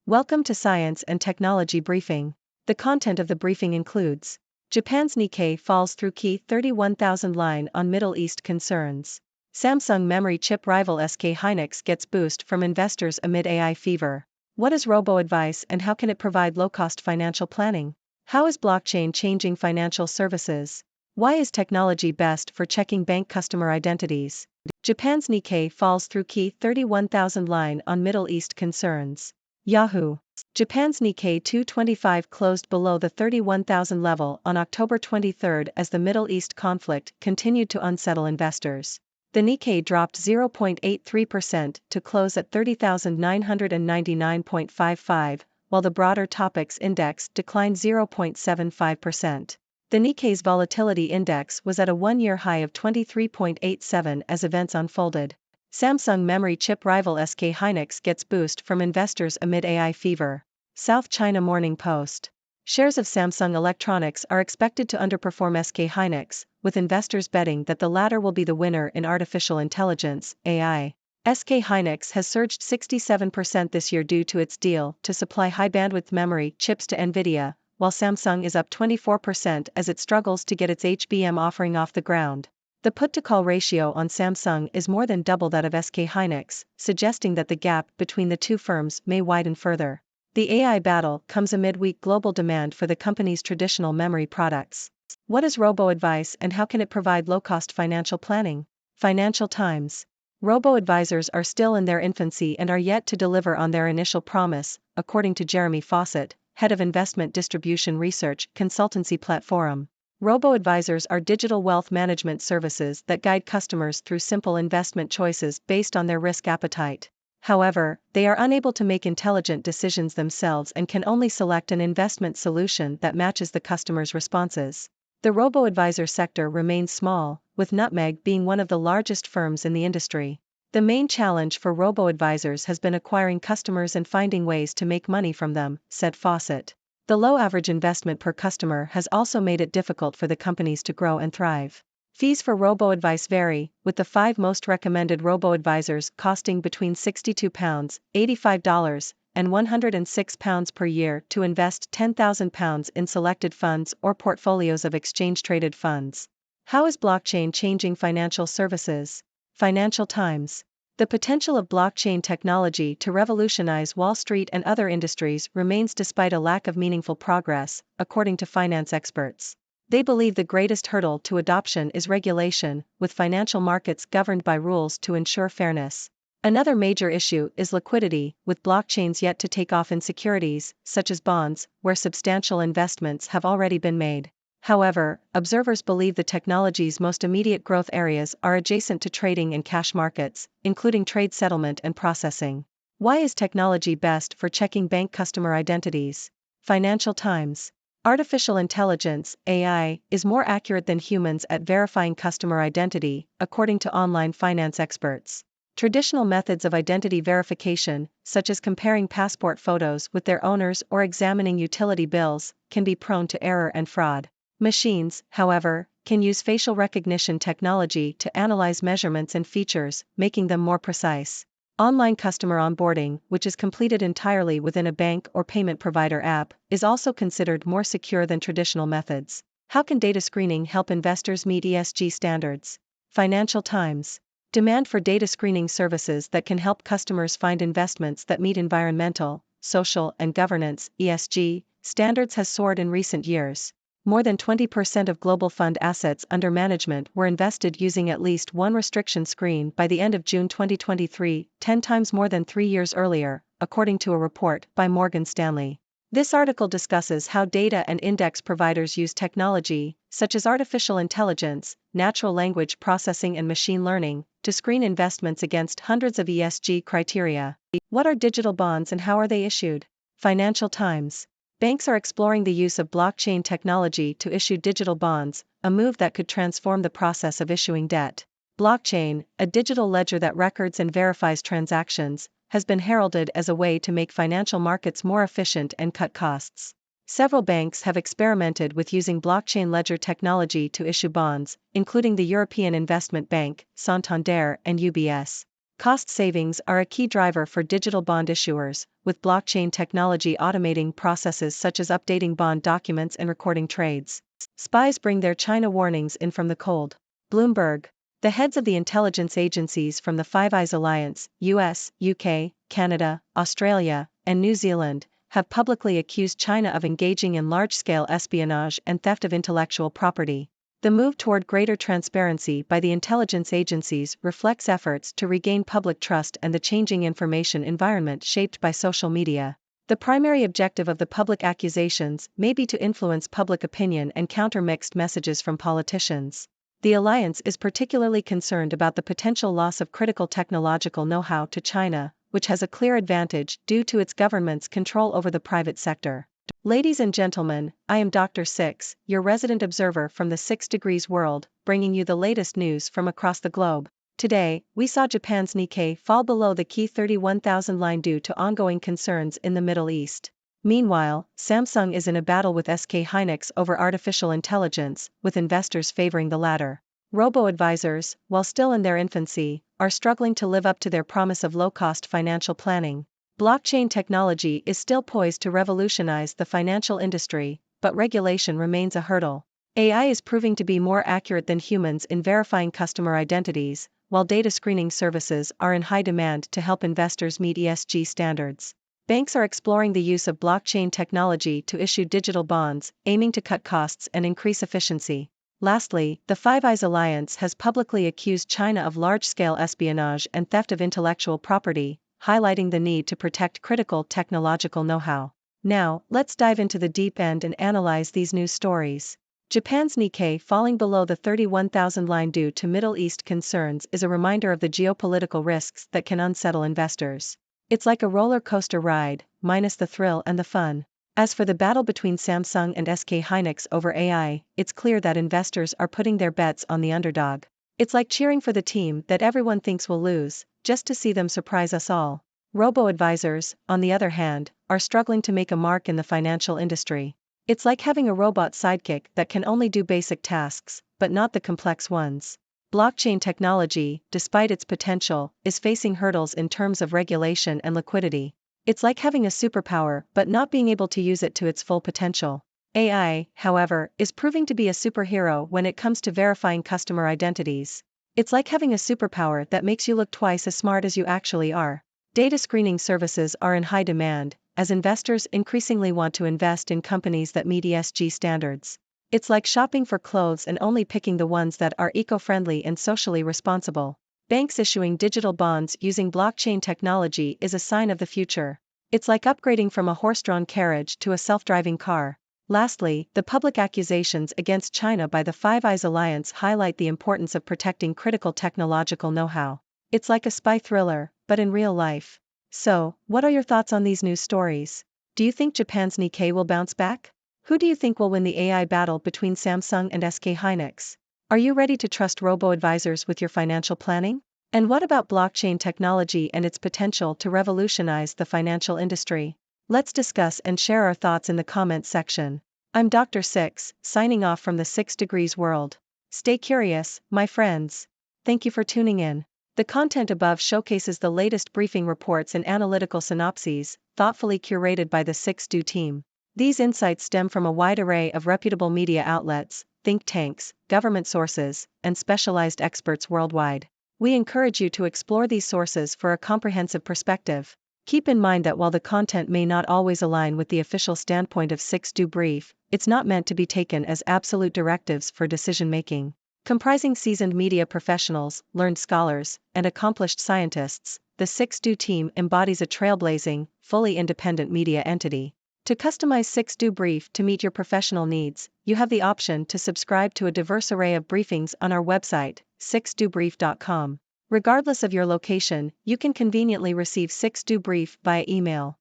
Welcome to Science and Technology Briefing. The content of the briefing includes Japan's Nikkei falls through key 31,000 line on Middle East concerns. Samsung memory chip rival SK Hynix gets boost from investors amid AI fever. What is robo-advice and how can it provide low-cost financial planning? How is blockchain changing financial services? Why is technology best for checking bank customer identities? Japan's Nikkei falls through key 31,000 line on Middle East concerns. Yahoo! Japan's Nikkei 225 closed below the 31,000 level on October 23 as the Middle East conflict continued to unsettle investors. The Nikkei dropped 0.83% to close at 30,999.55, while the broader topics index declined 0.75%. The Nikkei's volatility index was at a one-year high of 23.87 as events unfolded. Samsung memory chip rival SK Hynix gets boost from investors amid AI fever. South China Morning Post. Shares of Samsung Electronics are expected to underperform SK Hynix, with investors betting that the latter will be the winner in artificial intelligence, AI. SK Hynix has surged 67% this year due to its deal to supply high-bandwidth memory chips to NVIDIA, while Samsung is up 24% as it struggles to get its HBM offering off the ground. The put-to-call ratio on Samsung is more than double that of SK Hynix, suggesting that the gap between the two firms may widen further. The AI battle comes amid weak global demand for the company's traditional memory products. What is robo-advice and how can it provide low-cost financial planning? Financial Times. Robo-advisors are still in their infancy and are yet to deliver on their initial promise, according to Jeremy Fawcett, head of investment distribution research consultancy Platform. Robo-advisors are digital wealth management services that guide customers through simple investment choices based on their risk appetite. However, they are unable to make intelligent decisions themselves and can only select an investment solution that matches the customer's responses. The robo-advisor sector remains small, with Nutmeg being one of the largest firms in the industry. The main challenge for robo-advisors has been acquiring customers and finding ways to make money from them, said Fawcett. The low average investment per customer has also made it difficult for the companies to grow and thrive. Fees for robo-advice vary, with the 5 most recommended robo-advisors costing between £62, $85, and £106 per year to invest £10,000 in selected funds or portfolios of exchange-traded funds. How is blockchain changing financial services? Financial Times. The potential of blockchain technology to revolutionize Wall Street and other industries remains despite a lack of meaningful progress, according to finance experts. They believe the greatest hurdle to adoption is regulation, with financial markets governed by rules to ensure fairness. Another major issue is liquidity, with blockchains yet to take off in securities, such as bonds, where substantial investments have already been made. However, observers believe the technology's most immediate growth areas are adjacent to trading and cash markets, including trade settlement and processing. Why is technology best for checking bank customer identities? Financial Times. Artificial intelligence, AI, is more accurate than humans at verifying customer identity, according to online finance experts. Traditional methods of identity verification, such as comparing passport photos with their owners or examining utility bills, can be prone to error and fraud. Machines, however, can use facial recognition technology to analyze measurements and features, making them more precise. Online customer onboarding, which is completed entirely within a bank or payment provider app, is also considered more secure than traditional methods. How can data screening help investors meet ESG standards? Financial Times. Demand for data screening services that can help customers find investments that meet environmental, social, and governance (ESG) standards has soared in recent years. More than 20% of global fund assets under management were invested using at least one restriction screen by the end of June 2023, 10 times more than 3 years earlier, according to a report by Morgan Stanley. This article discusses how data and index providers use technology, such as artificial intelligence, natural language processing and machine learning, to screen investments against hundreds of ESG criteria. What are digital bonds and how are they issued? Financial Times. Banks are exploring the use of blockchain technology to issue digital bonds, a move that could transform the process of issuing debt. Blockchain, a digital ledger that records and verifies transactions, has been heralded as a way to make financial markets more efficient and cut costs. Several banks have experimented with using blockchain ledger technology to issue bonds, including the European Investment Bank, Santander, and UBS. Cost savings are a key driver for digital bond issuers, with blockchain technology automating processes such as updating bond documents and recording trades. Spies bring their China warnings in from the cold. Bloomberg. The heads of the intelligence agencies from the Five Eyes Alliance, US, UK, Canada, Australia, and New Zealand, have publicly accused China of engaging in large-scale espionage and theft of intellectual property. The move toward greater transparency by the intelligence agencies reflects efforts to regain public trust and the changing information environment shaped by social media. The primary objective of the public accusations may be to influence public opinion and counter mixed messages from politicians. The alliance is particularly concerned about the potential loss of critical technological know-how to China, which has a clear advantage due to its government's control over the private sector. Ladies and gentlemen, I am Dr. Six, your resident observer from the 6 Degrees world, bringing you the latest news from across the globe. Today, we saw Japan's Nikkei fall below the key 31,000 line due to ongoing concerns in the Middle East. Meanwhile, Samsung is in a battle with SK Hynix over artificial intelligence, with investors favoring the latter. Robo-advisors, while still in their infancy, are struggling to live up to their promise of low-cost financial planning. Blockchain technology is still poised to revolutionize the financial industry, but regulation remains a hurdle. AI is proving to be more accurate than humans in verifying customer identities, while data screening services are in high demand to help investors meet ESG standards. Banks are exploring the use of blockchain technology to issue digital bonds, aiming to cut costs and increase efficiency. Lastly, the Five Eyes Alliance has publicly accused China of large-scale espionage and theft of intellectual property, highlighting the need to protect critical technological know-how. Now, let's dive into the deep end and analyze these news stories. Japan's Nikkei falling below the 31,000 line due to Middle East concerns is a reminder of the geopolitical risks that can unsettle investors. It's like a roller coaster ride, minus the thrill and the fun. As for the battle between Samsung and SK Hynix over AI, it's clear that investors are putting their bets on the underdog. It's like cheering for the team that everyone thinks will lose, just to see them surprise us all. Robo-advisors, on the other hand, are struggling to make a mark in the financial industry. It's like having a robot sidekick that can only do basic tasks, but not the complex ones. Blockchain technology, despite its potential, is facing hurdles in terms of regulation and liquidity. It's like having a superpower but not being able to use it to its full potential. AI, however, is proving to be a superhero when it comes to verifying customer identities. It's like having a superpower that makes you look twice as smart as you actually are. Data screening services are in high demand, as investors increasingly want to invest in companies that meet ESG standards. It's like shopping for clothes and only picking the ones that are eco-friendly and socially responsible. Banks issuing digital bonds using blockchain technology is a sign of the future. It's like upgrading from a horse-drawn carriage to a self-driving car. Lastly, the public accusations against China by the Five Eyes Alliance highlight the importance of protecting critical technological know-how. It's like a spy thriller, but in real life. So, what are your thoughts on these news stories? Do you think Japan's Nikkei will bounce back? Who do you think will win the AI battle between Samsung and SK Hynix? Are you ready to trust robo-advisors with your financial planning? And what about blockchain technology and its potential to revolutionize the financial industry? Let's discuss and share our thoughts in the comments section. I'm Dr. Six, signing off from the 6 Degrees world. Stay curious, my friends. Thank you for tuning in. The content above showcases the latest briefing reports and analytical synopses, thoughtfully curated by the 6Do team. These insights stem from a wide array of reputable media outlets, think tanks, government sources, and specialized experts worldwide. We encourage you to explore these sources for a comprehensive perspective. Keep in mind that while the content may not always align with the official standpoint of 6Do Brief, it's not meant to be taken as absolute directives for decision-making. Comprising seasoned media professionals, learned scholars, and accomplished scientists, the 6Do team embodies a trailblazing, fully independent media entity. To customize 6Do Brief to meet your professional needs, you have the option to subscribe to a diverse array of briefings on our website, 6dobrief.com. Regardless of your location, you can conveniently receive 6Do Brief via email.